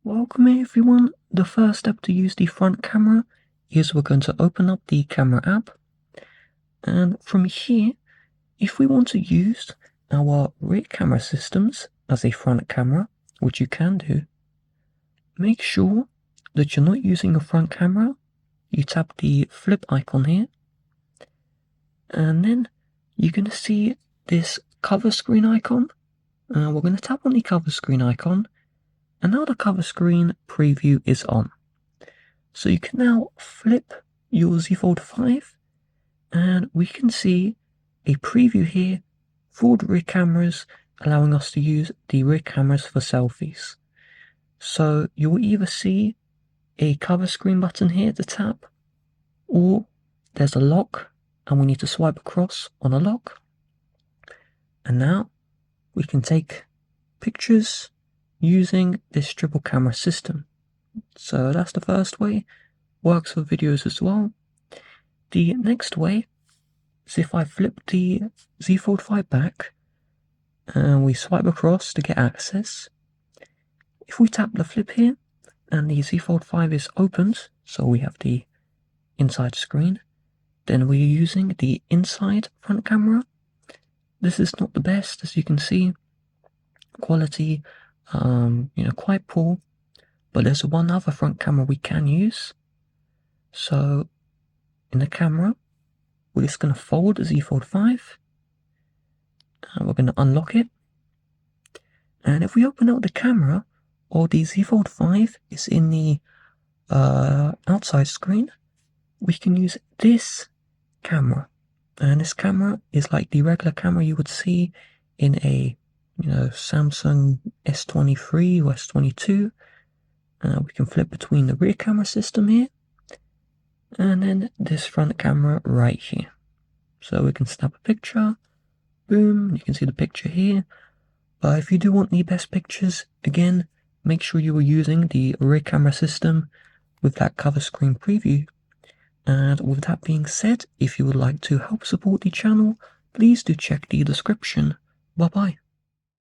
Welcome everyone. The first step to use the front camera is we're going to open up the camera app, and from here, if we want to use our rear camera systems as a front camera, which you can do, make sure that you're not using a front camera. You tap the flip icon here, and then you're going to see this cover screen icon. We're going to tap on the cover screen icon, and now the cover screen preview is on. So you can now flip your Z Fold 5, and we can see a preview here for the rear cameras, allowing us to use the rear cameras for selfies. So you'll either see a cover screen button here to tap, or there's a lock and we need to swipe across on a lock. And now we can take pictures using this triple camera system. So that's the first way. Works for videos as well. The next way is if I flip the Z Fold 5 back and we swipe across to get access. If we tap the flip here and the Z Fold 5 is opened, so we have the inside screen, then we're using the inside front camera. This is not the best, as you can see. Quality, quite poor. But there's one other front camera we can use. So in the camera, we're just going to fold the Z Fold 5, and we're going to unlock it. And if we open out the camera, or the Z Fold 5 is in the outside screen, we can use this camera. And this camera is like the regular camera you would see in a Samsung S23 or S22. We can flip between the rear camera system here and then this front camera right here. So we can snap a picture, boom, you can see the picture here. But if you do want the best pictures, again, make sure you are using the rear camera system with that cover screen preview. And with that being said, if you would like to help support the channel, please do check the description. Bye bye.